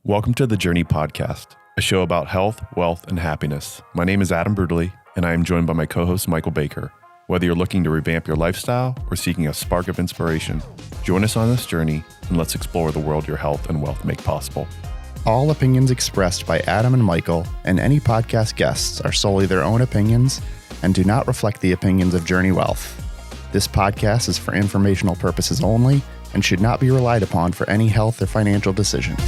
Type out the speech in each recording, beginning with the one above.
Welcome to the Journey Podcast, a show about health, wealth, and happiness. My name is Adam Bruderly, and I am joined by my co-host, Michael Baker. Whether you're looking to revamp your lifestyle or seeking a spark of inspiration, join us on this journey and let's explore the world your health and wealth make possible. All opinions expressed by Adam and Michael and any podcast guests are solely their own opinions and do not reflect the opinions of Journey Wealth. This podcast is for informational purposes only and should not be relied upon for any health or financial decisions.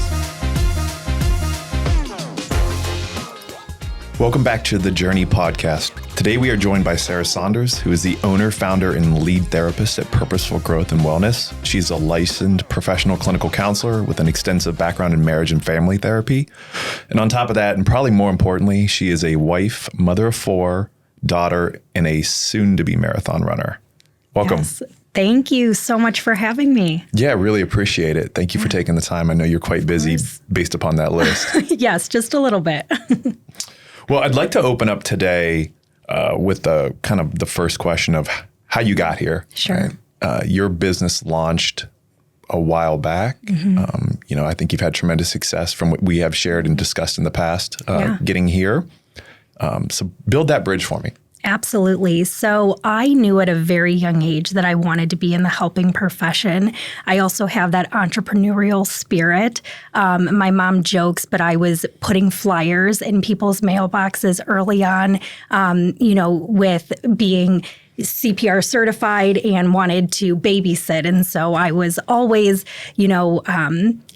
Welcome back to the Journey Podcast. Today we are joined by Sarah Saunders, who is the owner, founder, and lead therapist at Purposeful Growth and Wellness. She's a licensed professional clinical counselor with an extensive background in marriage and family therapy. And on top of that, and probably more importantly, she is a wife, mother of four, daughter, and a soon-to-be marathon runner. Welcome. Yes. Thank you so much for having me. Yeah, really appreciate it. Thank you for taking the time. I know you're quite busy based upon that list. Yes, just a little bit. Well, I'd like to open up today with the kind of the first question of how you got here. Sure. Right? Your business launched a while back. Mm-hmm. I think you've had tremendous success from what we have shared and discussed in the past getting here. So build that bridge for me. Absolutely. So I knew at a very young age that I wanted to be in the helping profession. I also have that entrepreneurial spirit. My mom jokes, but I was putting flyers in people's mailboxes early on, with being CPR certified and wanted to babysit. And so I was always,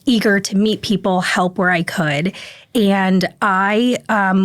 eager to meet people, help where I could. And I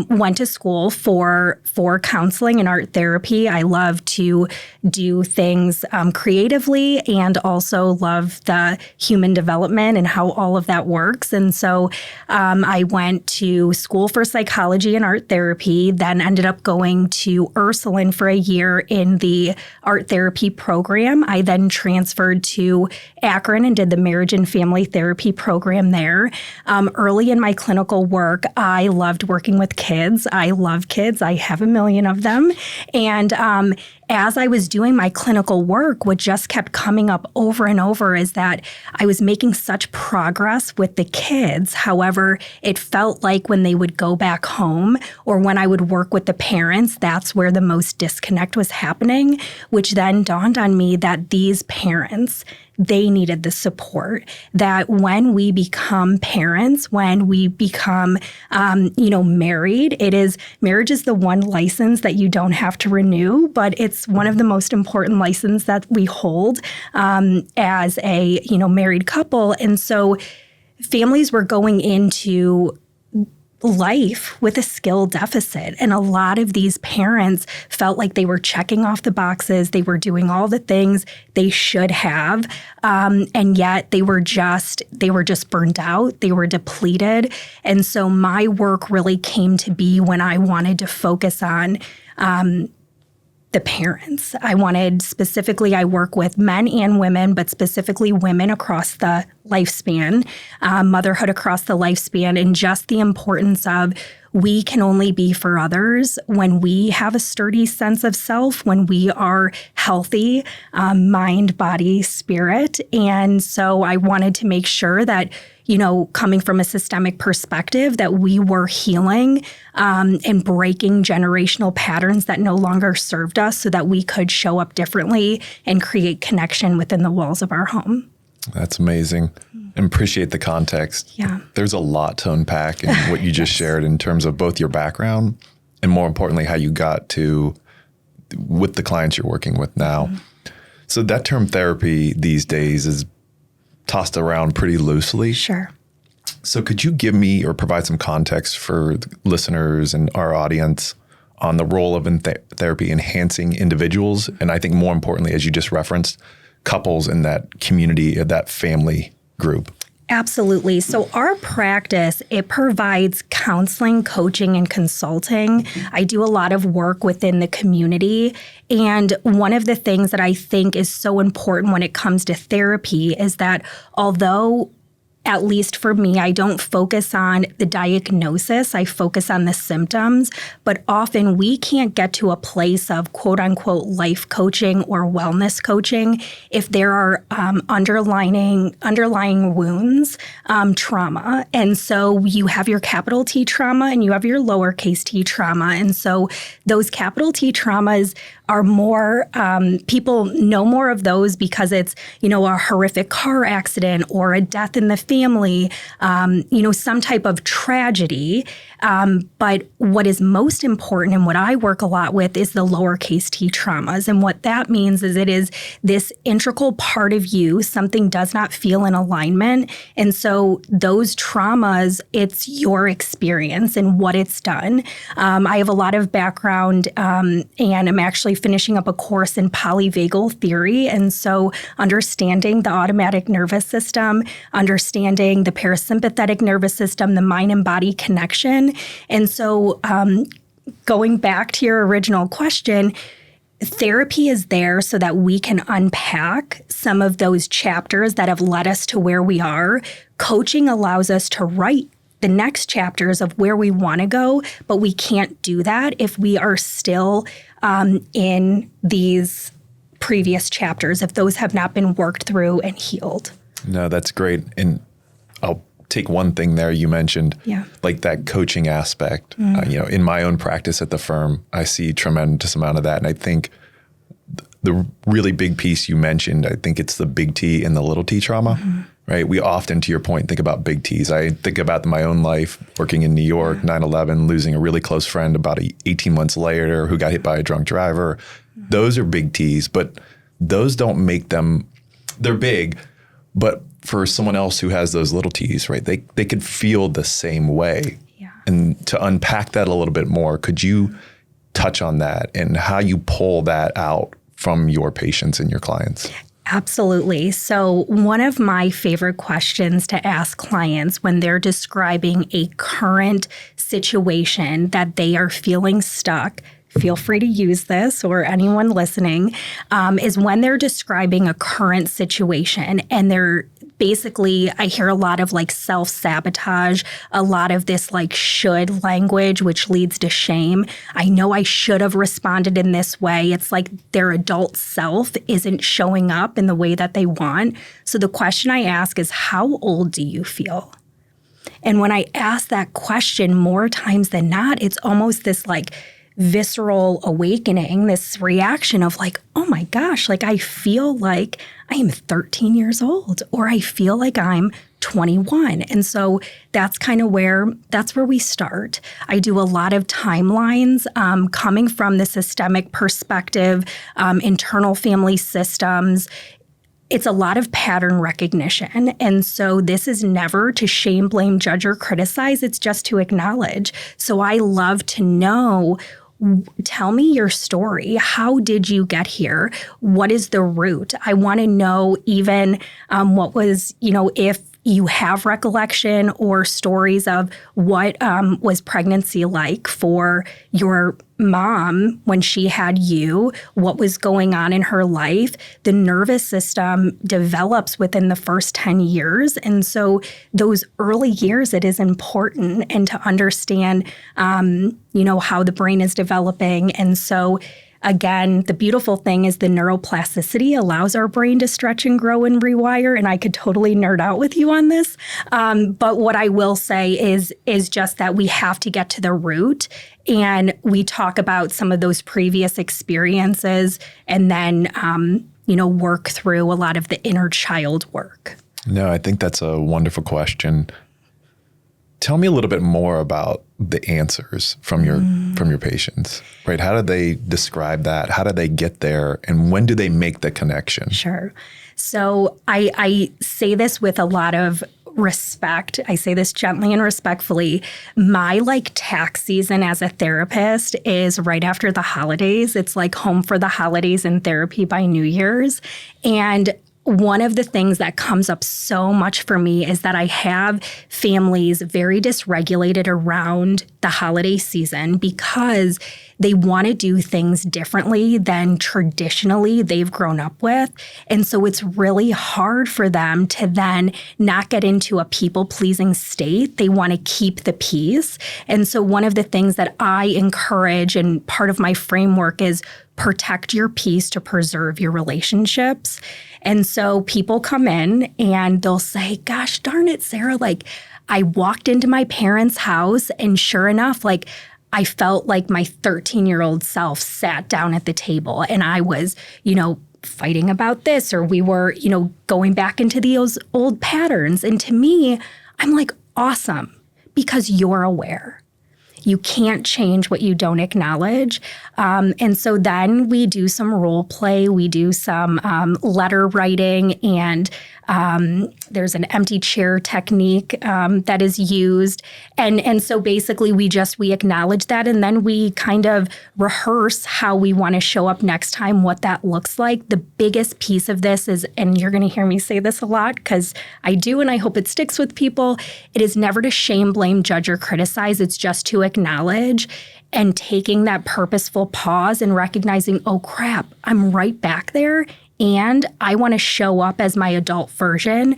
went to school for counseling and art therapy. I love to do things creatively and also love the human development and how all of that works. And so I went to school for psychology and art therapy, then ended up going to Ursuline for a year in the art therapy program. I then transferred to Akron and did the marriage and family therapy program there. Early in my clinical work, I loved working with kids. I love kids. I have a million of them. And as I was doing my clinical work, what just kept coming up over and over is that I was making such progress with the kids. However, it felt like when they would go back home or when I would work with the parents, that's where the most disconnect was happening, which then dawned on me that these parents, they needed the support, that when we become parents, when we become, married, marriage is the one license that you don't have to renew, but it's one of the most important licenses that we hold as a, married couple. And so families were going into life with a skill deficit. And a lot of these parents felt like they were checking off the boxes. They were doing all the things they should have. And yet they were just burned out. They were depleted. And so my work really came to be when I wanted to focus on the parents. I work with men and women, but specifically women across the lifespan, motherhood across the lifespan, and just the importance of we can only be for others when we have a sturdy sense of self, when we are healthy, mind, body, spirit. And so I wanted to make sure that coming from a systemic perspective, that we were healing and breaking generational patterns that no longer served us so that we could show up differently and create connection within the walls of our home. That's amazing. And appreciate the context. Yeah. There's a lot to unpack in what you just shared in terms of both your background and more importantly, how you got to with the clients you're working with now. Mm-hmm. So that term therapy these days is tossed around pretty loosely. Sure. So could you give me or provide some context for listeners and our audience on the role of therapy enhancing individuals? And I think more importantly, as you just referenced, couples in that community, that family group. Absolutely. So our practice, it provides counseling, coaching, and consulting. I do a lot of work within the community. And one of the things that I think is so important when it comes to therapy is that although at least for me, I don't focus on the diagnosis. I focus on the symptoms. But often we can't get to a place of quote unquote life coaching or wellness coaching if there are underlying wounds, trauma. And so you have your capital T trauma and you have your lowercase t trauma. And so those capital T traumas are more, people know more of those because it's, a horrific car accident or a death in the family, some type of tragedy. But what is most important and what I work a lot with is the lowercase t traumas. And what that means is it is this integral part of you, something does not feel in alignment. And so those traumas, it's your experience and what it's done. I have a lot of background and I'm actually finishing up a course in polyvagal theory. And so understanding the automatic nervous system, understanding the parasympathetic nervous system, the mind and body connection. And so going back to your original question, therapy is there so that we can unpack some of those chapters that have led us to where we are. Coaching allows us to write the next chapters of where we want to go, but we can't do that if we are still in these previous chapters, if those have not been worked through and healed. No, that's great. And I'll take one thing there you mentioned, like that coaching aspect. In my own practice at the firm, I see tremendous amount of that. And I think the really big piece you mentioned, I think it's the big T and the little t trauma, right? We often, to your point, think about big Ts. I think about my own life working in New York, 9/11, losing a really close friend about 18 months later who got hit by a drunk driver. Those are big Ts, but those don't make them, they're big, but for someone else who has those little T's, right, they could feel the same way. Yeah. And to unpack that a little bit more, could you touch on that and how you pull that out from your patients and your clients? Absolutely. So one of my favorite questions to ask clients when they're describing a current situation that they are feeling stuck, feel free to use this or anyone listening, is when they're describing a current situation and they're basically, I hear a lot of like self-sabotage, a lot of this like should language, which leads to shame. I know I should have responded in this way. It's like their adult self isn't showing up in the way that they want. So the question I ask is, how old do you feel? And when I ask that question more times than not, it's almost this like visceral awakening, this reaction of like, oh my gosh, like I feel like I am 13 years old or I feel like I'm 21. And so that's where we start. I do a lot of timelines coming from the systemic perspective, internal family systems. It's a lot of pattern recognition. And so this is never to shame, blame, judge, or criticize. It's just to acknowledge. So I love to know, tell me your story. How did you get here? What is the root? I want to know even what was, if you have recollection or stories of what was pregnancy like for your mom when she had you, what was going on in her life. The nervous system develops within the first 10 years. And so those early years, it is important and to understand, how the brain is developing. And so again, the beautiful thing is the neuroplasticity allows our brain to stretch and grow and rewire. And I could totally nerd out with you on this. But what I will say is just that we have to get to the root. And we talk about some of those previous experiences and then, work through a lot of the inner child work. No, I think that's a wonderful question. Tell me a little bit more about the answers from your patients, right? How do they describe that? How do they get there? And when do they make the connection? Sure. So I say this with a lot of respect. I say this gently and respectfully. My tax season as a therapist is right after the holidays. It's like home for the holidays and therapy by New Year's. And one of the things that comes up so much for me is that I have families very dysregulated around the holiday season because they want to do things differently than traditionally they've grown up with. And so it's really hard for them to then not get into a people-pleasing state. They want to keep the peace. And so one of the things that I encourage, and part of my framework, is protect your peace to preserve your relationships. And so people come in and they'll say, gosh darn it, Sarah, like I walked into my parents' house and sure enough, like I felt like my 13-year-old self sat down at the table and I was, fighting about this, or we were, going back into those old patterns. And to me, I'm like, awesome, because you're aware. You can't change what you don't acknowledge. And so then we do some role play, we do some letter writing, and there's an empty chair technique that is used. And so basically we acknowledge that, and then we kind of rehearse how we want to show up next time, what that looks like. The biggest piece of this is, and you're going to hear me say this a lot because I do, and I hope it sticks with people, it is never to shame, blame, judge, or criticize. It's just to acknowledge and taking that purposeful pause and recognizing, oh crap, I'm right back there. And I want to show up as my adult version,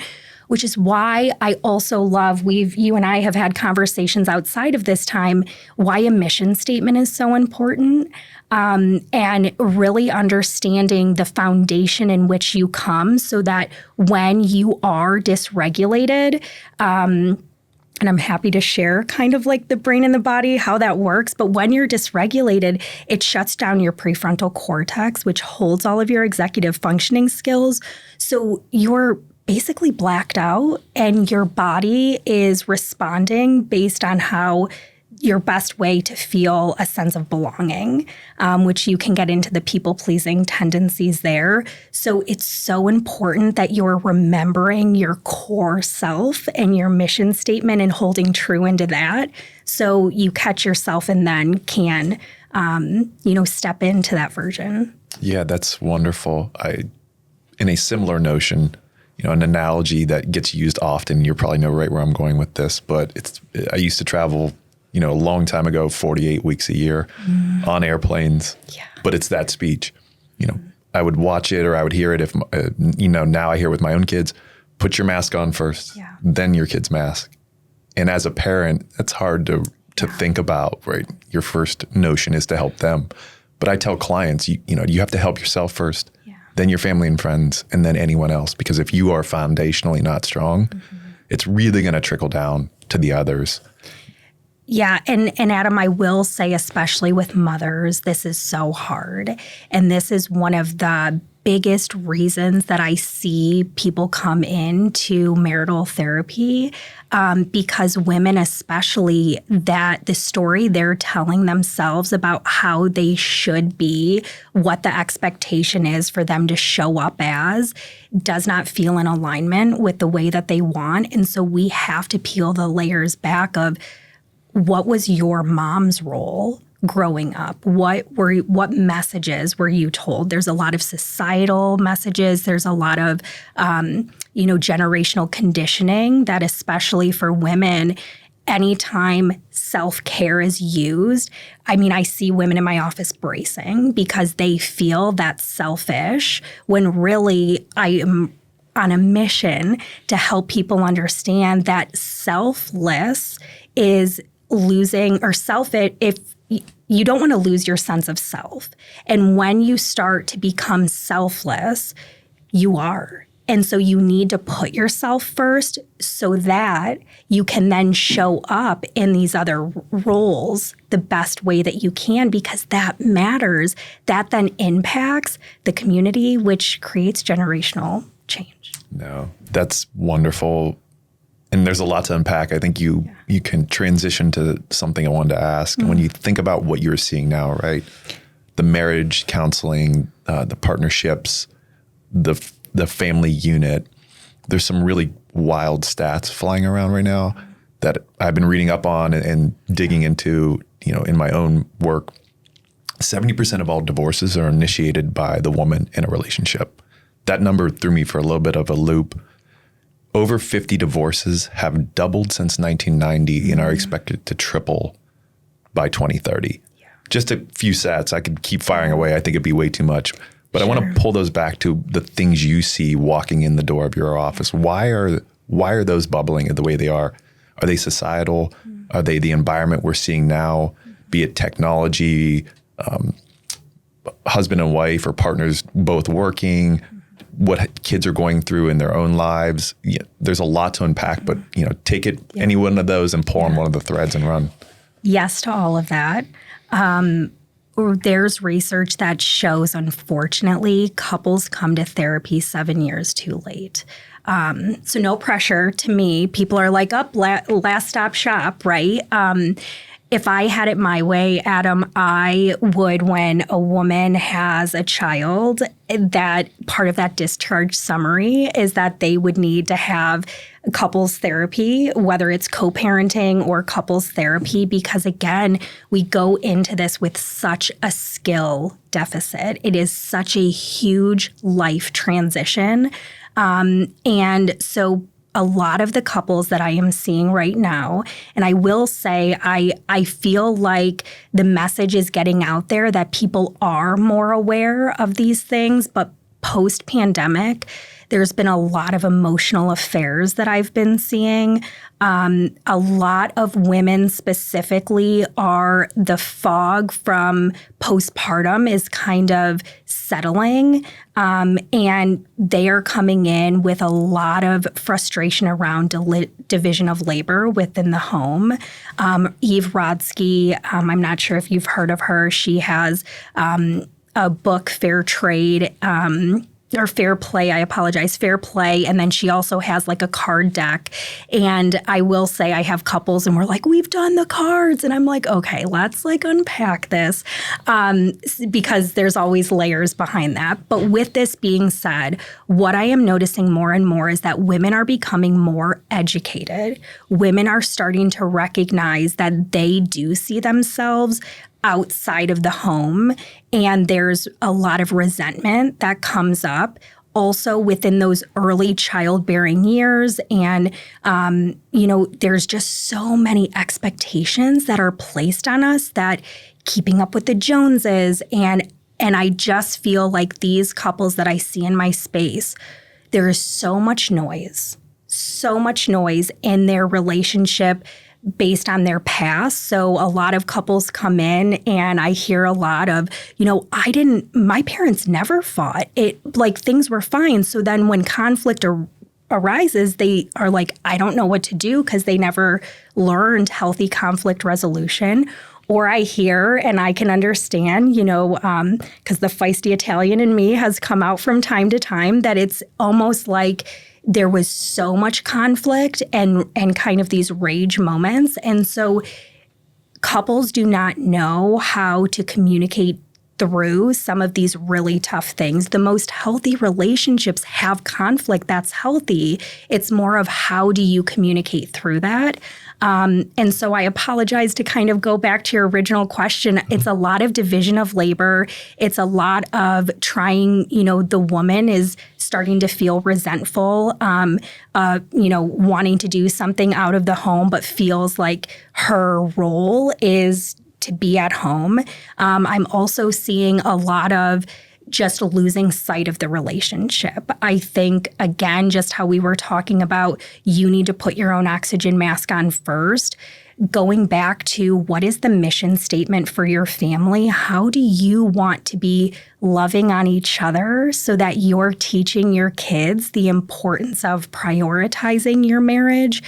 which is why I also love, you and I have had conversations outside of this time, why a mission statement is so important, and really understanding the foundation in which you come so that when you are dysregulated, and I'm happy to share kind of like the brain and the body, how that works. But when you're dysregulated, it shuts down your prefrontal cortex, which holds all of your executive functioning skills. So you're basically blacked out and your body is responding based on how your best way to feel a sense of belonging, which you can get into the people-pleasing tendencies there. So it's so important that you're remembering your core self and your mission statement and holding true into that. So you catch yourself and then can, step into that version. Yeah, that's wonderful. In a similar notion, an analogy that gets used often, you probably know right where I'm going with this, but I used to travel a long time ago, 48 weeks a year on airplanes. Yeah. But it's that speech. I would watch it or I would hear it if, now I hear with my own kids, put your mask on first, then your kid's mask. And as a parent, that's hard to think about, right? Your first notion is to help them. But I tell clients, you have to help yourself first, then your family and friends, and then anyone else. Because if you are foundationally not strong, it's really going to trickle down to the others. Yeah. And Adam, I will say, especially with mothers, this is so hard. And this is one of the biggest reasons that I see people come into marital therapy, because women especially, that the story they're telling themselves about how they should be, what the expectation is for them to show up as, does not feel in alignment with the way that they want. And so we have to peel the layers back of, what was your mom's role growing up? What messages were you told? There's a lot of societal messages. There's a lot of, generational conditioning that, especially for women, anytime self-care is used, I see women in my office bracing because they feel that's selfish when really I am on a mission to help people understand that selfless is losing, or selfish, if you don't want to lose your sense of self. And when you start to become selfless, you are. And so you need to put yourself first so that you can then show up in these other roles the best way that you can, because that matters. That then impacts the community, which creates generational change. No, that's wonderful. And there's a lot to unpack. I think you can transition to something I wanted to ask. When you think about what you're seeing now, right? The marriage counseling, the partnerships, the family unit, there's some really wild stats flying around right now that I've been reading up on and digging into, in my own work. 70% of all divorces are initiated by the woman in a relationship. that number threw me for a little bit of a loop. Over 50 divorces have doubled since 1990 and are expected to triple by 2030. Yeah. Just a few stats. I could keep firing away. I think it'd be way too much. But I want to pull those back to the things you see walking in the door of your office. Why are those bubbling the way they are? Are they societal? Are they the environment we're seeing now? Be it technology, husband and wife or partners both working, what kids are going through in their own lives. There's a lot to unpack, but take it any one of those and pull on one of the threads and run. Yes to all of that. There's research that shows, unfortunately, couples come to therapy 7 years too late. So no pressure to me. People are like, last stop shop, right? If I had it my way, Adam, I would, when a woman has a child, that part of that discharge summary is that they would need to have couples therapy, whether it's co-parenting or couples therapy, because again, we go into this with such a skill deficit. It is such a huge life transition. And so a lot of the couples that I am seeing right now, and I will say I feel like the message is getting out there that people are more aware of these things, but post-pandemic, there's been a lot of emotional affairs that I've been seeing. A lot of women specifically are the fog from postpartum is kind of settling, and they are coming in with a lot of frustration around division of labor within the home. Eve Rodsky, I'm not sure if you've heard of her. She has a book, Fair Trade, or Fair Play, I apologize, Fair Play. And then she also has like a card deck. And I will say I have couples and we're like, we've done the cards. And I'm like, okay, let's like unpack this because there's always layers behind that. But with this being said, what I am noticing more and more is that women are becoming more educated. Women are starting to recognize that they do see themselves outside of the home, and there's a lot of resentment that comes up also within those early childbearing years. And, there's just so many expectations that are placed on us that keeping up with the Joneses. And I just feel like these couples that I see in my space, there is so much noise in their relationship based on their past. So a lot of couples come in and I hear a lot of, my parents never fought. Things were fine. So then when conflict arises, they are like, I don't know what to do because they never learned healthy conflict resolution. Or I hear, and I can understand, because the feisty Italian in me has come out from time to time, that it's almost like there was so much conflict and kind of these rage moments. And so couples do not know how to communicate through some of these really tough things. The most healthy relationships have conflict. That's healthy. It's more of how do you communicate through that? And so I apologize to kind of go back to your original question. It's a lot of division of labor. It's a lot of trying, the woman is starting to feel resentful, wanting to do something out of the home, but feels like her role is to be at home. I'm also seeing a lot of just losing sight of the relationship. I think, again, just how we were talking about, you need to put your own oxygen mask on first. Going back to what is the mission statement for your family? How do you want to be loving on each other so that you're teaching your kids the importance of prioritizing your marriage?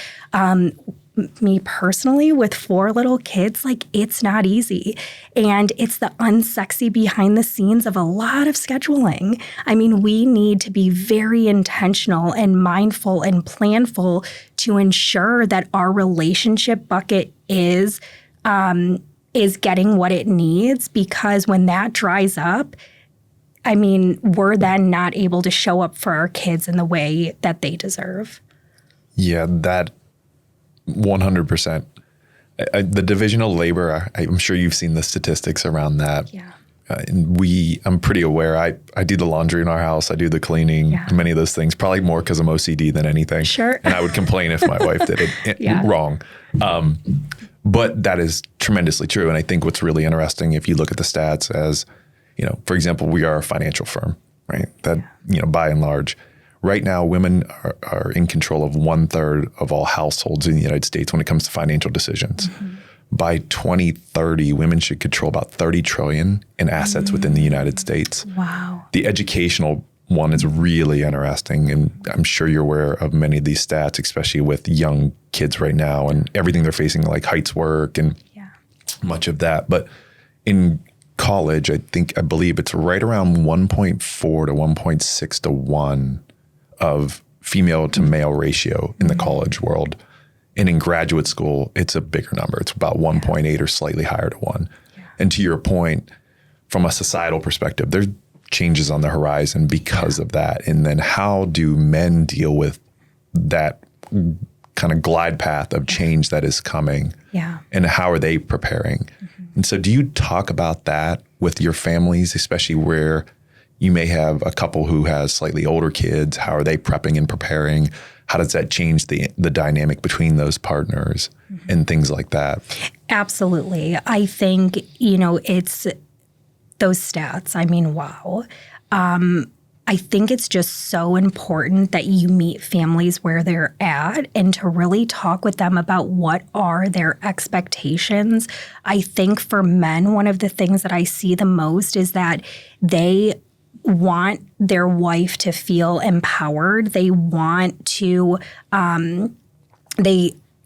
Me personally, with 4 little kids, it's not easy. And it's the unsexy behind the scenes of a lot of scheduling. I mean, we need to be very intentional and mindful and planful to ensure that our relationship bucket is getting what it needs, because when that dries up, we're then not able to show up for our kids in the way that they deserve. Yeah, that 100%. The division of labor, I'm sure you've seen the statistics around that. Yeah. And I'm pretty aware. I do the laundry in our house. I do the cleaning, many of those things, probably more because of OCD than anything. Sure. And I would complain if my wife did it wrong. But that is tremendously true. And I think what's really interesting, if you look at the stats as, for example, we are a financial firm, right? That, by and large, right now, women are in control of 1/3 of all households in the United States when it comes to financial decisions. Mm-hmm. By 2030, women should control about $30 trillion in assets within the United States. Wow. The educational one is really interesting. And I'm sure you're aware of many of these stats, especially with young kids right now and everything they're facing, like heights work and much of that. But in college, I believe it's right around 1.4 to 1.6 to 1 of female to male ratio in the college world. And in graduate school, it's a bigger number. It's about 1.8 or slightly higher to 1. Yeah. And to your point, from a societal perspective, there's changes on the horizon because of that. And then how do men deal with that kind of glide path of change that is coming? Yeah. And how are they preparing? Mm-hmm. And so do you talk about that with your families, especially where you may have a couple who has slightly older kids? How are they prepping and preparing? How does that change the dynamic between those partners and things like that? Absolutely. I think, it's those stats. I mean, wow. I think it's just so important that you meet families where they're at and to really talk with them about what are their expectations. I think for men, one of the things that I see the most is that they want their wife to feel empowered. They want to,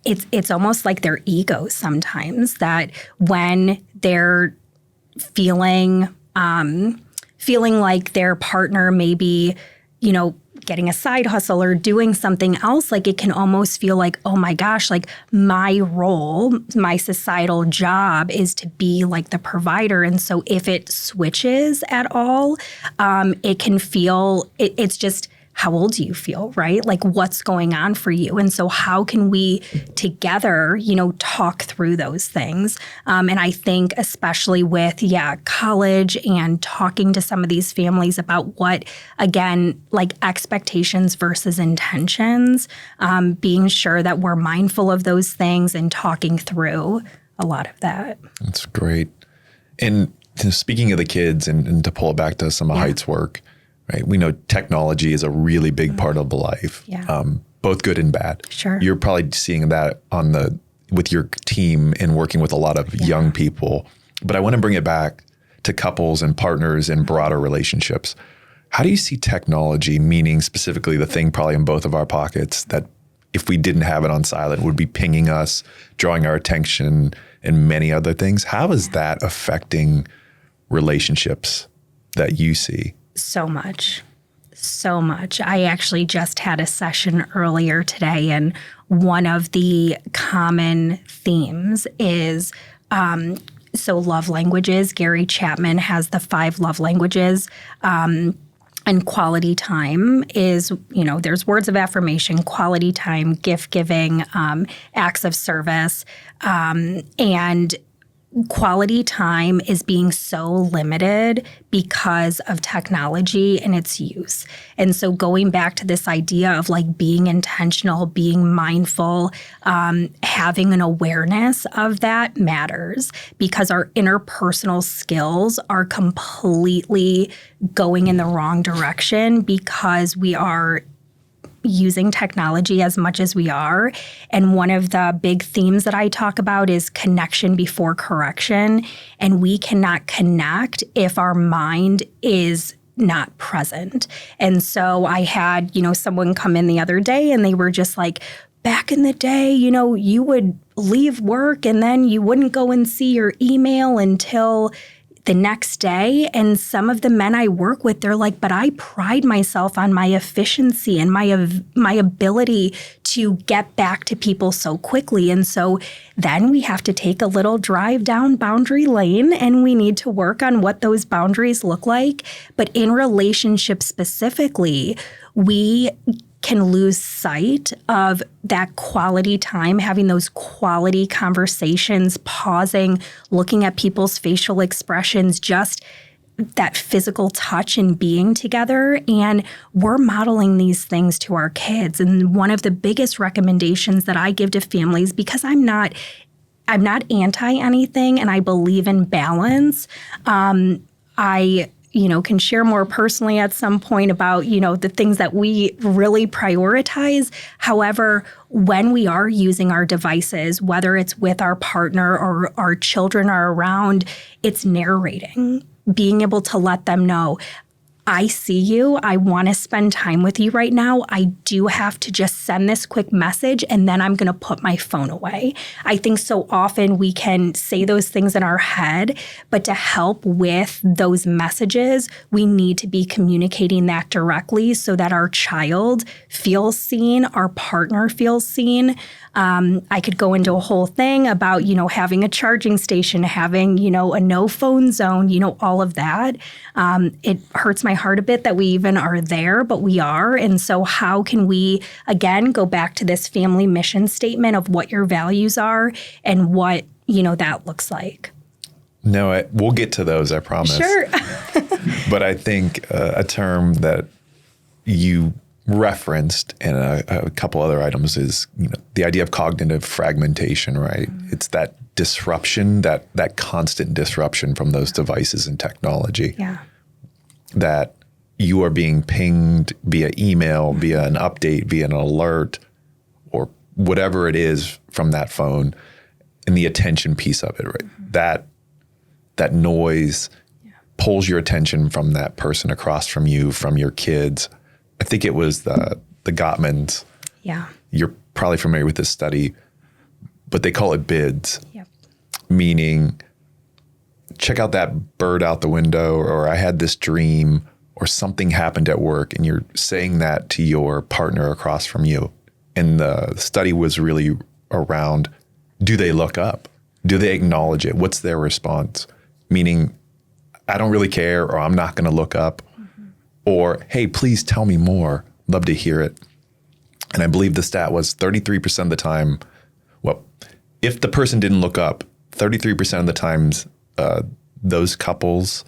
it's almost like their ego sometimes that when they're feeling like their partner may be, getting a side hustle or doing something else, like it can almost feel like, oh my gosh, like my role, my societal job is to be like the provider. And so if it switches at all, it can feel, it's just, how old do you feel, right? Like what's going on for you? And so how can we together, talk through those things? And I think especially with, college and talking to some of these families about what, again, like expectations versus intentions, being sure that we're mindful of those things and talking through a lot of that. That's great. And speaking of the kids and to pull it back to some of Height's work, right? We know technology is a really big part of life, both good and bad. Sure. You're probably seeing that with your team and working with a lot of young people. But I want to bring it back to couples and partners and broader relationships. How do you see technology, meaning specifically the thing probably in both of our pockets that if we didn't have it on silent would be pinging us, drawing our attention, and many other things? How is that affecting relationships that you see? So much. I actually just had a session earlier today, and one of the common themes is love languages. Gary Chapman has the 5 love languages. And quality time is, there's words of affirmation, quality time, gift giving, acts of service, and quality time is being so limited because of technology and its use. And so going back to this idea of like being intentional, being mindful, having an awareness of that matters because our interpersonal skills are completely going in the wrong direction because we are using technology as much as we are. And one of the big themes that I talk about is connection before correction. And we cannot connect if our mind is not present. And so I had, someone come in the other day and they were just like, back in the day, you would leave work and then you wouldn't go and see your email until the next day. And some of the men I work with, they're like, but I pride myself on my efficiency and my ability to get back to people so quickly. And so then we have to take a little drive down boundary lane and we need to work on what those boundaries look like. But in relationships specifically, we can lose sight of that quality time, having those quality conversations, pausing, looking at people's facial expressions, just that physical touch and being together. And we're modeling these things to our kids. And one of the biggest recommendations that I give to families, because I'm not anti anything and I believe in balance. I can share more personally at some point about, the things that we really prioritize. However, when we are using our devices, whether it's with our partner or our children are around, it's narrating, being able to let them know, I see you. I want to spend time with you right now. I do have to just send this quick message and then I'm going to put my phone away. I think so often we can say those things in our head, but to help with those messages, we need to be communicating that directly so that our child feels seen, our partner feels seen. I could go into a whole thing about, having a charging station, having, a no phone zone, all of that. It hurts my heart a bit that we even are there, but we are. And so how can we, again, go back to this family mission statement of what your values are and what, that looks like? No, we'll get to those, I promise. Sure. But I think a term that you referenced and a couple other items is the idea of cognitive fragmentation, right? Mm-hmm. It's that disruption, that constant disruption from those devices and technology. Yeah. That you are being pinged via email, via an update, via an alert, or whatever it is from that phone, and the attention piece of it, right? Mm-hmm. That noise pulls your attention from that person across from you, from your kids. I think it was the Gottmans. Yeah. You're probably familiar with this study, but they call it BIDS. Yep. Meaning, check out that bird out the window, or I had this dream, or something happened at work, and you're saying that to your partner across from you. And the study was really around, do they look up? Do they acknowledge it? What's their response? Meaning, I don't really care, or I'm not going to look up. Or, hey, please tell me more. Love to hear it. And I believe the stat was 33% of the time, if the person didn't look up, 33% of the times those couples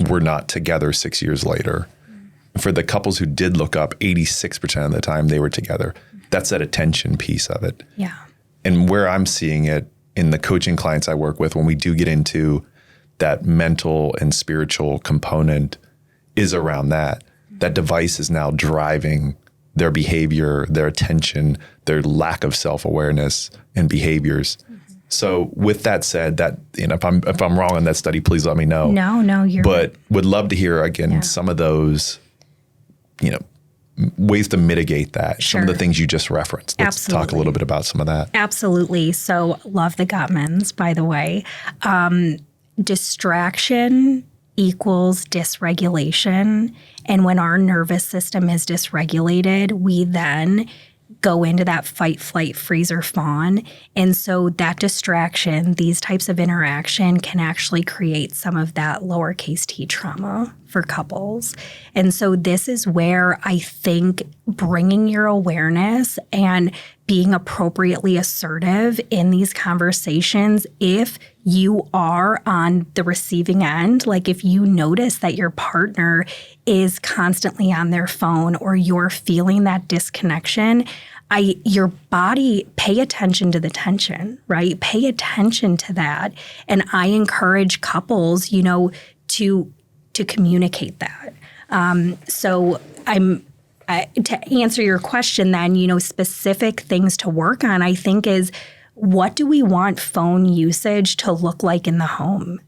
were not together 6 years later. For the couples who did look up, 86% of the time they were together. That's that attention piece of it. Yeah. And where I'm seeing it in the coaching clients I work with, when we do get into that mental and spiritual component, is around that. That device is now driving their behavior, their attention, their lack of self-awareness and behaviors. Mm-hmm. So with that said, that if I'm wrong on that study, please let me know. No, you're But would love to hear again some of those, ways to mitigate that. Sure. Some of the things you just referenced. Let's Absolutely. talk a little bit about some of that. Absolutely. So love the Gottmans, by the way. Distraction equals dysregulation. And when our nervous system is dysregulated, we then go into that fight, flight, freeze, or fawn. And so that distraction, these types of interaction can actually create some of that lowercase t trauma for couples. And so this is where I think bringing your awareness and being appropriately assertive in these conversations, if you are on the receiving end, like if you notice that your partner is constantly on their phone or you're feeling that disconnection, your body, pay attention to the tension, right? Pay attention to that. And I encourage couples, to communicate that. So to answer your question then, specific things to work on, I think is, what do we want phone usage to look like in the home?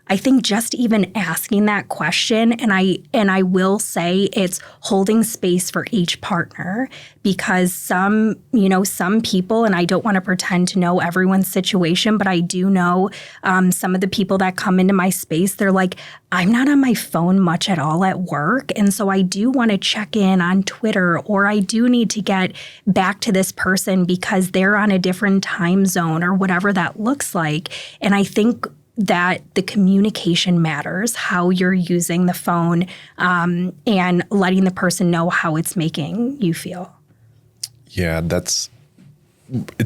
I think just even asking that question, and I will say it's holding space for each partner, because some people, and I don't want to pretend to know everyone's situation, but I do know some of the people that come into my space, they're like, I'm not on my phone much at all at work. And so I do want to check in on Twitter, or I do need to get back to this person because they're on a different time zone or whatever that looks like. And I think that the communication matters, how you're using the phone, and letting the person know how it's making you feel. Yeah, it's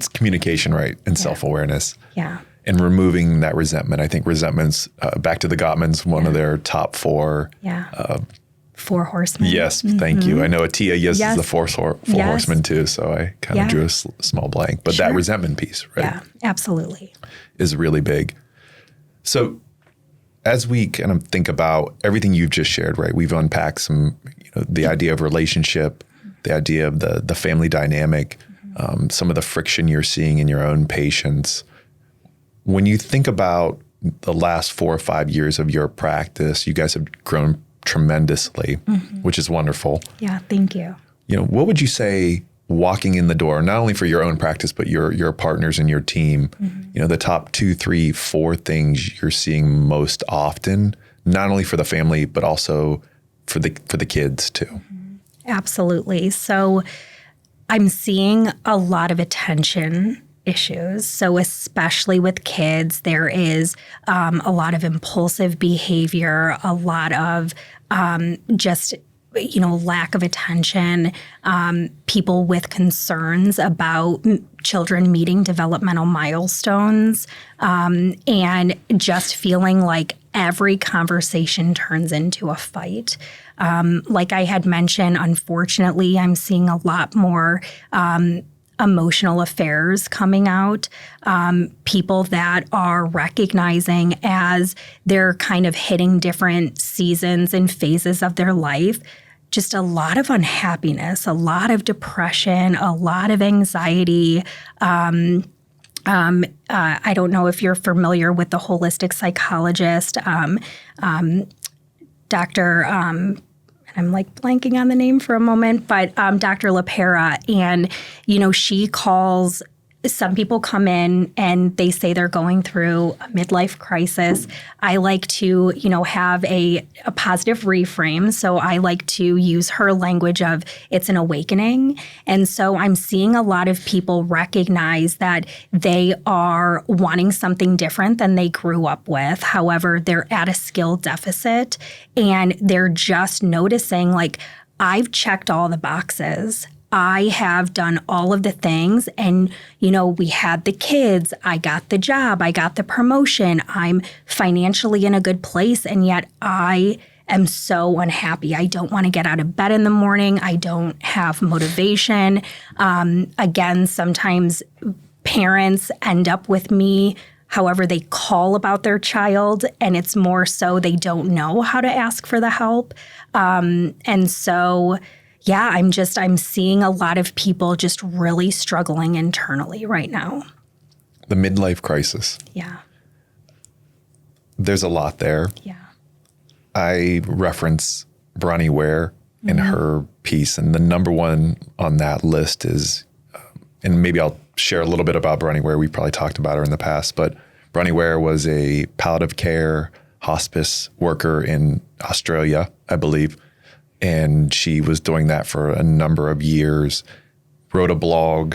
communication, right? And self-awareness. Yeah. and removing that resentment. I think resentment's back to the Gottmans, one of their top four. Yeah. 4 horsemen. Yes, thank you. I know Atia is the four Yes. horsemen too, so I kind of drew a small blank. But that resentment piece, right? Yeah, absolutely. Is really big. So as we kind of think about everything you've just shared, right? We've unpacked some, the idea of relationship, the idea of the family dynamic, some of the friction you're seeing in your own patients. When you think about the last 4 or 5 years of your practice, you guys have grown tremendously, which is wonderful. Yeah, thank you. What would you say walking in the door, not only for your own practice, but your partners and your team, the top 2, 3, 4 things you're seeing most often, not only for the family, but also for the kids too? Absolutely. So I'm seeing a lot of attention issues. So especially with kids, there is a lot of impulsive behavior, a lot of just lack of attention, people with concerns about children meeting developmental milestones, and just feeling like every conversation turns into a fight. Like I had mentioned, unfortunately, I'm seeing a lot more emotional affairs coming out, people that are recognizing as they're kind of hitting different seasons and phases of their life, just a lot of unhappiness, a lot of depression, a lot of anxiety. I don't know if you're familiar with the holistic psychologist, Dr. I'm like blanking on the name for a moment, but Dr. LaPera, and, she calls, some people come in and they say they're going through a midlife crisis. I like to, have a positive reframe. So I like to use her language of it's an awakening. And so I'm seeing a lot of people recognize that they are wanting something different than they grew up with. However, they're at a skill deficit and they're just noticing, like, I've checked all the boxes. I have done all of the things, and, we had the kids, I got the job, I got the promotion, I'm financially in a good place, and yet I am so unhappy. I don't want to get out of bed in the morning. I don't have motivation. Again, sometimes parents end up with me however they call about their child, and it's more so they don't know how to ask for the help. And so, yeah, I'm seeing a lot of people just really struggling internally right now. The midlife crisis. Yeah. There's a lot there. Yeah. I reference Bronnie Ware in her piece, and the number one on that list is, and maybe I'll share a little bit about Bronnie Ware. We probably talked about her in the past, but Bronnie Ware was a palliative care hospice worker in Australia, I believe. And she was doing that for a number of years, wrote a blog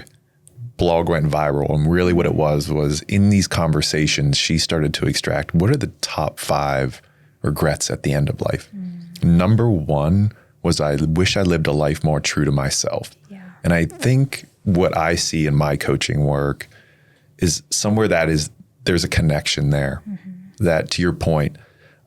went viral. And really what it was in these conversations, she started to extract, what are the top 5 regrets at the end of life? Number 1 was, I wish I lived a life more true to myself. Yeah. And I think what I see in my coaching work is somewhere there's a connection there. That, to your point,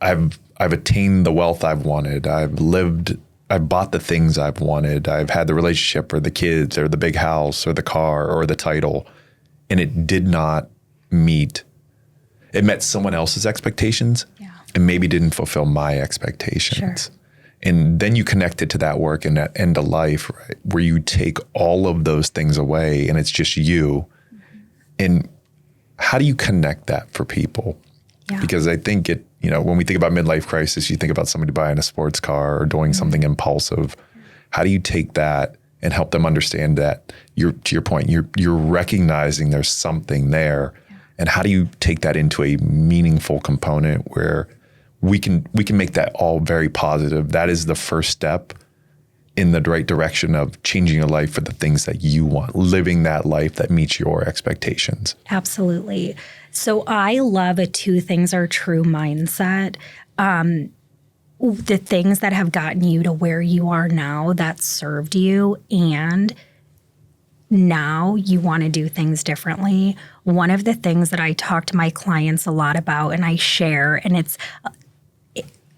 I've attained the wealth I've wanted. I've bought the things I've wanted. I've had the relationship or the kids or the big house or the car or the title, and it did not meet. It met someone else's expectations and maybe didn't fulfill my expectations. Sure. And then you connect it to that work and that end of life, right, where you take all of those things away and it's just you. And how do you connect that for people? Yeah. Because I think when we think about midlife crisis, you think about somebody buying a sports car or doing something impulsive. How do you take that and help them understand that to your point, you're recognizing there's something there, and how do you take that into a meaningful component where we can make that all very positive? That is the first step in the right direction of changing your life for the things that you want, living that life that meets your expectations. Absolutely. So I love a 2 things are true mindset. The things that have gotten you to where you are now that served you, and now you want to do things differently. One of the things that I talk to my clients a lot about and I share, and it's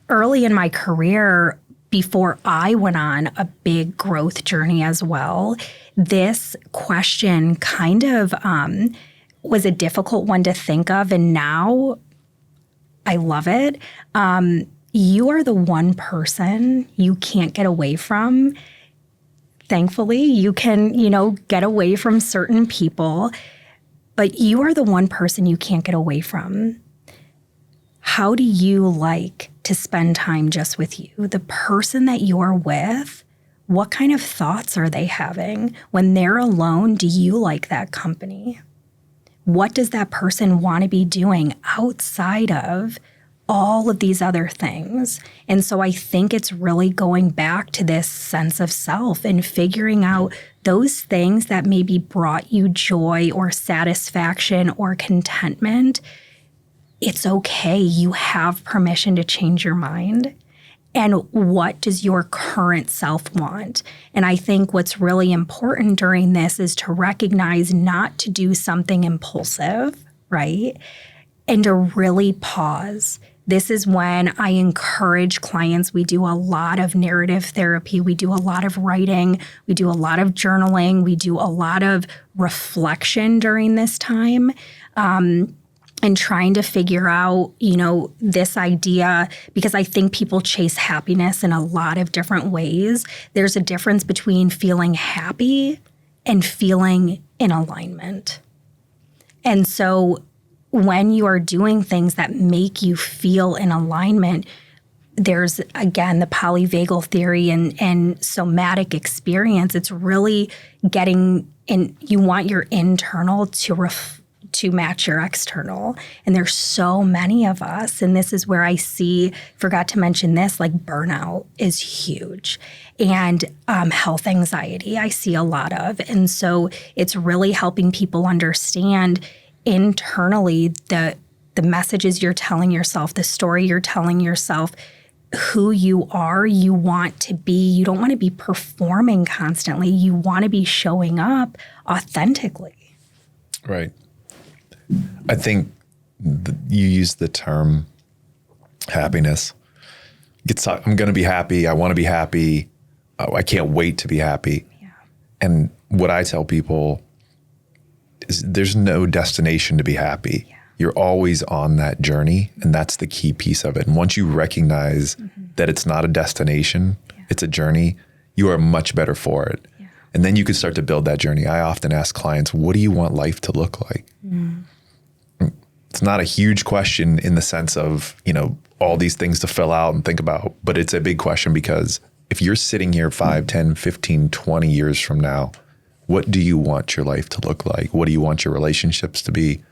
early in my career, before I went on a big growth journey as well, this question kind of was a difficult one to think of. And now I love it. You are the one person you can't get away from. Thankfully, you can, get away from certain people, but you are the one person you can't get away from. How do you like to spend time just with you? The person that you're with, what kind of thoughts are they having? When they're alone, do you like that company? What does that person want to be doing outside of all of these other things? And so I think it's really going back to this sense of self and figuring out those things that maybe brought you joy or satisfaction or contentment. It's okay. You have permission to change your mind. And what does your current self want? And I think what's really important during this is to recognize not to do something impulsive, right? And to really pause. This is when I encourage clients. We do a lot of narrative therapy. We do a lot of writing. We do a lot of journaling. We do a lot of reflection during this time. And trying to figure out, this idea, because I think people chase happiness in a lot of different ways. There's a difference between feeling happy and feeling in alignment. And so when you are doing things that make you feel in alignment, there's, again, the polyvagal theory and somatic experience. It's really getting in, you want your internal to match your external. And there's so many of us. And this is where I forgot to mention this, like burnout is huge. And health anxiety, I see a lot of. And so it's really helping people understand internally the messages you're telling yourself, the story you're telling yourself, who you are, you want to be. You don't want to be performing constantly. You want to be showing up authentically. Right. I think you use the term happiness. I'm going to be happy. I want to be happy. I can't wait to be happy. Yeah. And what I tell people is there's no destination to be happy. Yeah. You're always on that journey. And that's the key piece of it. And once you recognize that it's not a destination, it's a journey, you are much better for it. Yeah. And then you can start to build that journey. I often ask clients, what do you want life to look like? It's not a huge question in the sense of, all these things to fill out and think about, but it's a big question because if you're sitting here 5, 10, 15, 20 years from now, what do you want your life to look like? What do you want your relationships to be?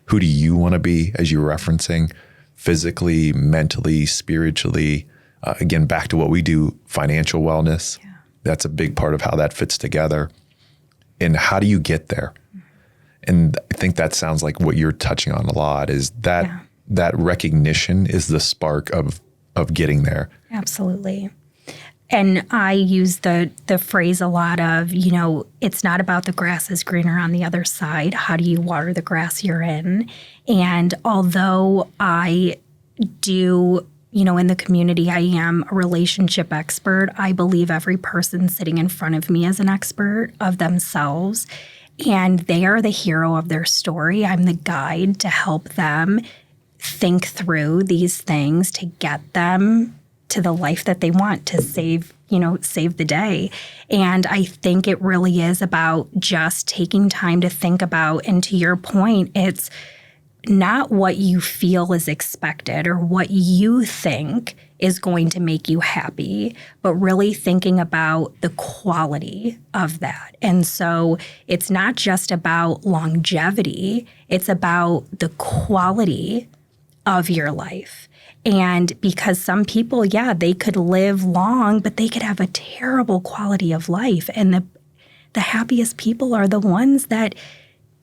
Who do you want to be, as you're referencing, physically, mentally, spiritually? Again, back to what we do, financial wellness. Yeah. That's a big part of how that fits together. And how do you get there? And I think that sounds like what you're touching on a lot is that that recognition is the spark of getting there. Absolutely. And I use the phrase a lot of, it's not about the grass is greener on the other side. How do you water the grass you're in? And although I do, in the community, I am a relationship expert. I believe every person sitting in front of me is an expert of themselves. And they are the hero of their story. I'm the guide to help them think through these things to get them to the life that they want to save the day. And I think it really is about just taking time to think about, and to your point, it's not what you feel is expected or what you think is going to make you happy, but really thinking about the quality of that. And so it's not just about longevity, it's about the quality of your life. And because some people, they could live long, but they could have a terrible quality of life. And the happiest people are the ones that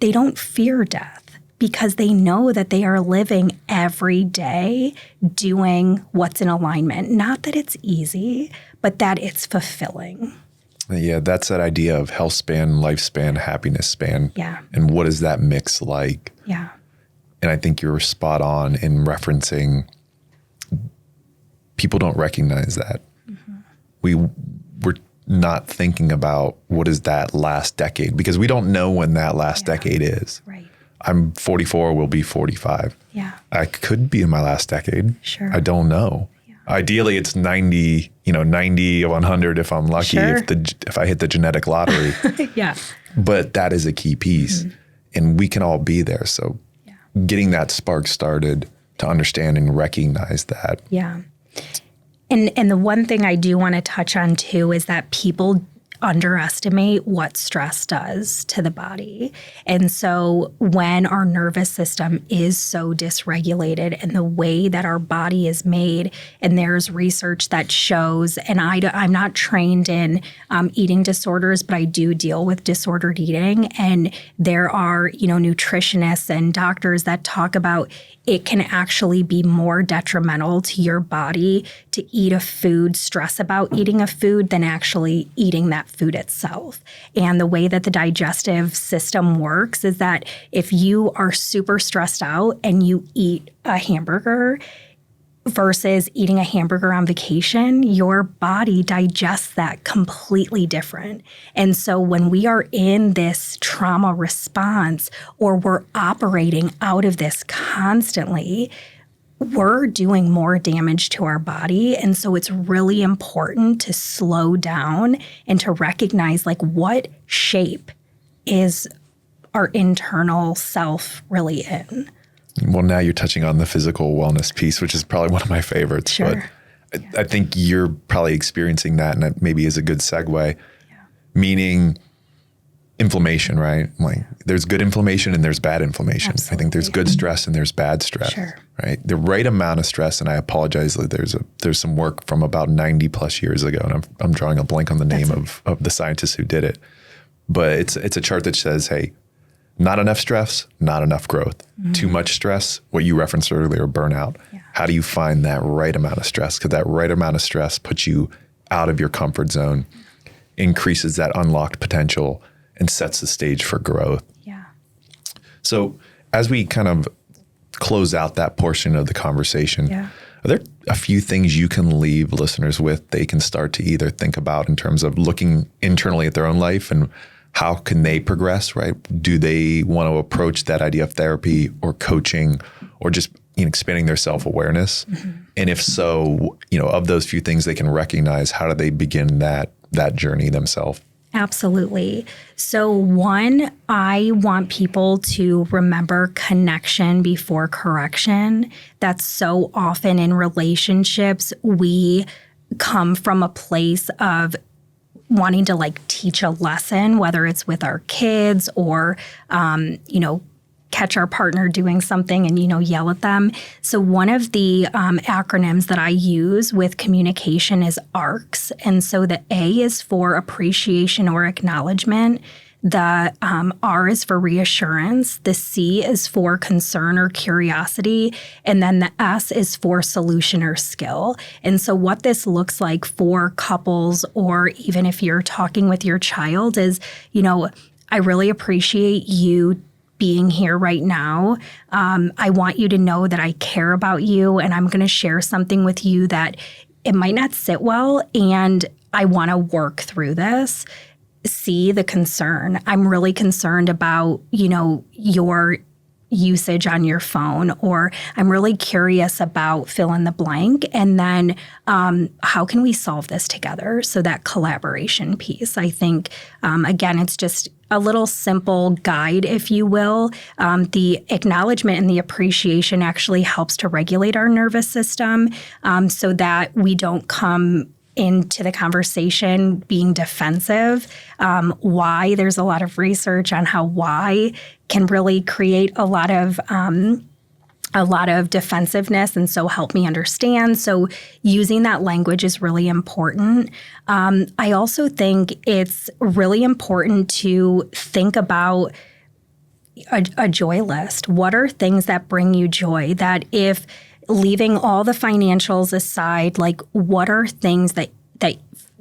they don't fear death, because they know that they are living every day doing what's in alignment. Not that it's easy, but that it's fulfilling. Yeah, that's that idea of health span, lifespan, happiness span. Yeah. And what is that mix like? Yeah. And I think you're spot on in referencing people don't recognize that. We're not thinking about what is that last decade, because we don't know when that last decade is. Right. I'm 44, will be 45. Yeah. I could be in my last decade. Sure. I don't know. Yeah. Ideally, it's 90, 90 or 100 if I'm lucky, Sure. if I hit the genetic lottery. Yeah. But that is a key piece. And we can all be there. So getting that spark started to understand and recognize that. Yeah. And the one thing I do want to touch on too is that people underestimate what stress does to the body. And so when our nervous system is so dysregulated and the way that our body is made, and there's research that shows, and I'm not trained in eating disorders, but I do deal with disordered eating. And there are, nutritionists and doctors that talk about it can actually be more detrimental to your body to eat a food, stress about eating a food, than actually eating that food itself. And the way that the digestive system works is that if you are super stressed out and you eat a hamburger versus eating a hamburger on vacation, your body digests that completely different. And so when we are in this trauma response, or we're operating out of this constantly, we're doing more damage to our body. And so it's really important to slow down and to recognize, what shape is our internal self really in. Well, now you're touching on the physical wellness piece, which is probably one of my favorites. Sure. But I think you're probably experiencing that, and that maybe is a good segue. Meaning inflammation, right? There's good inflammation and there's bad inflammation. Absolutely. I think there's good stress and there's bad stress. Sure. Right? The right amount of stress, and I apologize, there's some work from about 90 plus years ago, and I'm drawing a blank on the name of the scientist who did it. But it's a chart that says, hey, not enough stress, not enough growth. Too much stress, what you referenced earlier, burnout. Yeah. How do you find that right amount of stress? Because that right amount of stress puts you out of your comfort zone, increases that unlocked potential, and sets the stage for growth. Yeah. So as we kind of close out that portion of the conversation, are there a few things you can leave listeners with they can start to either think about in terms of looking internally at their own life and how can they progress, right? Do they want to approach that idea of therapy or coaching or just expanding their self-awareness? And if so, of those few things they can recognize, how do they begin that journey themselves? Absolutely. So one, I want people to remember connection before correction. That's so often in relationships, we come from a place of wanting to teach a lesson, whether it's with our kids or, catch our partner doing something and, yell at them. So one of the acronyms that I use with communication is ARCs. And so the A is for appreciation or acknowledgement. The R is for reassurance. The C is for concern or curiosity. And then the S is for solution or skill. And so what this looks like for couples, or even if you're talking with your child, is, I really appreciate you being here right now. I want you to know that I care about you, and I'm going to share something with you that it might not sit well, and I want to work through this. See the concern. I'm really concerned about, your usage on your phone, or I'm really curious about fill in the blank. And then how can we solve this together? So that collaboration piece, I think, again, it's just a little simple guide, if you will. The acknowledgement and the appreciation actually helps to regulate our nervous system so that we don't come into the conversation being defensive. Why? There's a lot of research on how why can really create a lot of defensiveness, and so help me understand. So using that language is really important. I also think it's really important to think about a joy list. What are things that bring you joy? That if leaving all the financials aside, what are things that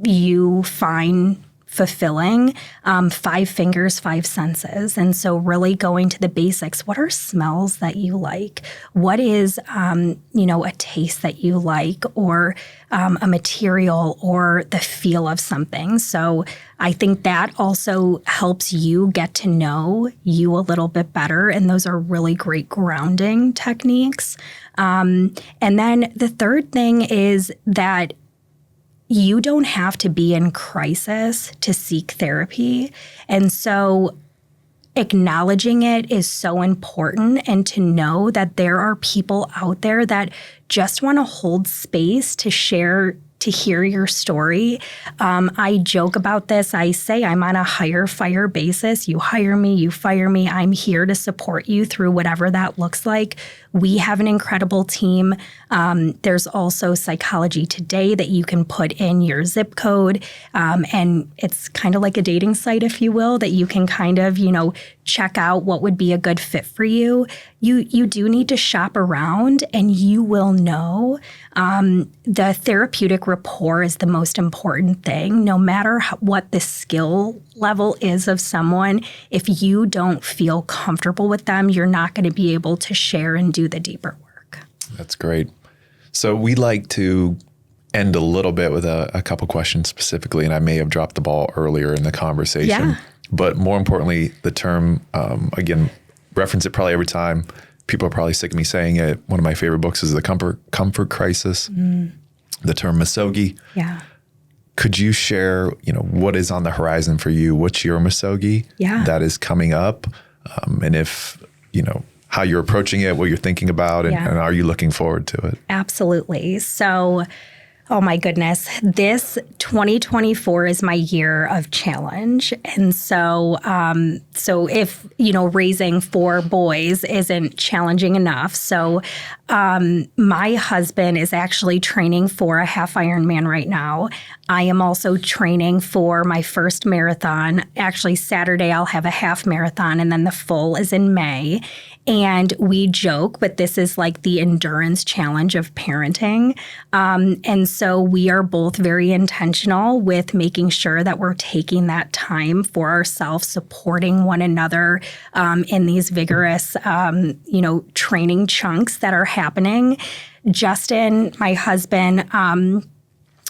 you find fulfilling. 5 fingers, 5 senses. And so really going to the basics. What are smells that you like? What is, a taste that you like, or a material, or the feel of something? So I think that also helps you get to know you a little bit better. And those are really great grounding techniques. And then the third thing is that you don't have to be in crisis to seek therapy. And so acknowledging it is so important, and to know that there are people out there that just want to hold space to share, to hear your story. I joke about this. I say I'm on a hire fire basis. You hire me, you fire me. I'm here to support you through whatever that looks like. We have an incredible team. There's also Psychology Today that you can put in your zip code. And it's kind of like a dating site, if you will, that you can kind of, check out what would be a good fit for you. You do need to shop around, and you will know. The therapeutic rapport is the most important thing. No matter what the skill level is of someone, if you don't feel comfortable with them, you're not going to be able to share and do the deeper work. That's great. So we like to end a little bit with a couple questions specifically, and I may have dropped the ball earlier in the conversation. Yeah. But more importantly, the term, again, reference it probably every time. People are probably sick of me saying it. One of my favorite books is The Comfort Crisis. The term misogi. Yeah. Could you share, what is on the horizon for you? What's your misogi that is coming up? And if, how you're approaching it, what you're thinking about, and are you looking forward to it? Absolutely. So, oh my goodness, this 2024 is my year of challenge. And so, if, raising 4 boys isn't challenging enough. So, my husband is actually training for a half Ironman right now. I am also training for my first marathon. Actually, Saturday I'll have a half marathon, and then the full is in May. And we joke, but this is like the endurance challenge of parenting. And so we are both very intentional with making sure that we're taking that time for ourselves, supporting one another in these vigorous, training chunks that are happening. Justin, my husband,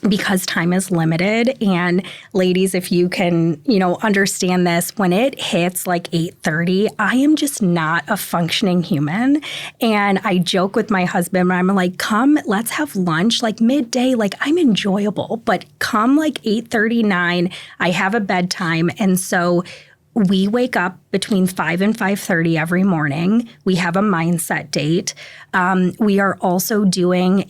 because time is limited, and ladies, if you can, understand this, when it hits like 8:30, I am just not a functioning human. And I joke with my husband, I'm like, come, let's have lunch, like midday, like I'm enjoyable, but come like 8:39, I have a bedtime. And so we wake up between 5 and 5:30 every morning. We have a mindset date. We are also doing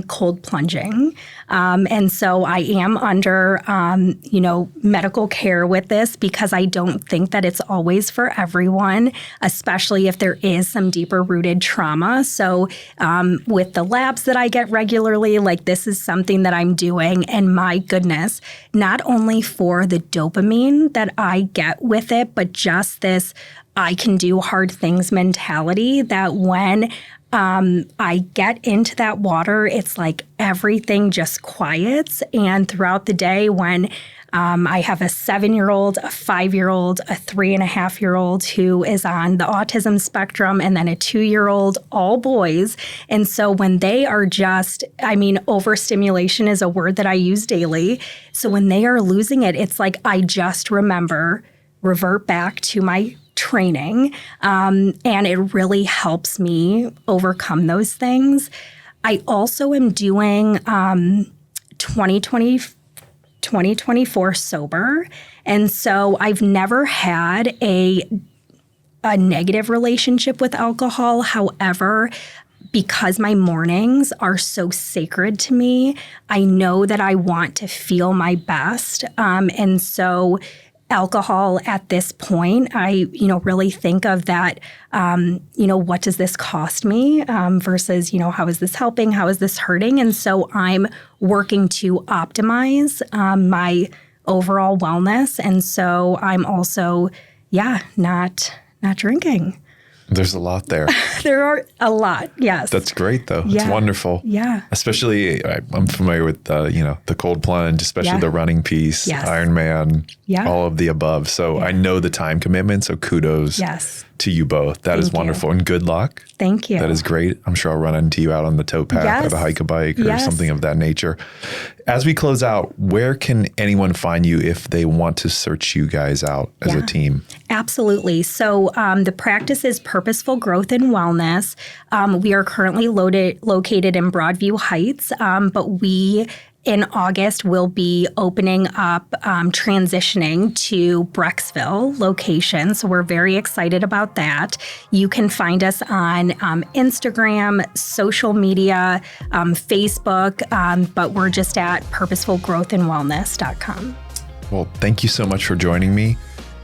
cold plunging. And so I am under, medical care with this, because I don't think that it's always for everyone, especially if there is some deeper rooted trauma. So with the labs that I get regularly, like this is something that I'm doing. And my goodness, not only for the dopamine that I get with it, but just this I can do hard things mentality, that when I get into that water, it's like everything just quiets. And throughout the day, when I have a 7-year-old, a 5-year-old, a 3.5-year-old who is on the autism spectrum, and then a 2-year-old, all boys. And so when they are just, overstimulation is a word that I use daily. So when they are losing it, it's like I just revert back to my training. And it really helps me overcome those things. I also am doing 2024 sober. And so I've never had a negative relationship with alcohol. However, because my mornings are so sacred to me, I know that I want to feel my best. And so alcohol at this point, I, really think of that, what does this cost me versus, how is this helping? How is this hurting? And so I'm working to optimize my overall wellness. And so I'm also, not drinking. There's a lot there. There are a lot. Yes. That's great, though. It's Yeah. wonderful. Yeah. Especially, I'm familiar with the cold plunge, especially Yeah. the running piece, Yes. Ironman, Yeah. all of the above. So I know the time commitment. So kudos Yes. to you both. That is Thank you. wonderful, and good luck. Thank you. That is great. I'm sure I'll run into you out on the tow path Yes. or the hike a bike or Yes. something of that nature. As we close out, where can anyone find you if they want to search you guys out as a Yeah. team? Absolutely. So the practice is Purposeful Growth and Wellness. We are currently located in Broadview Heights, but we in August will be opening up, transitioning to Brecksville location. So we're very excited about that. You can find us on Instagram, social media, Facebook, but we're just at purposefulgrowthandwellness.com. Well, thank you so much for joining me.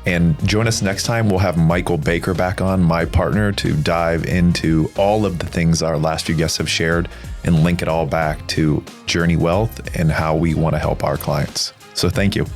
And join us next time. We'll have Michael Baker back on, my partner, to dive into all of the things our last few guests have shared and link it all back to Journey Wealth and how we want to help our clients. So thank you.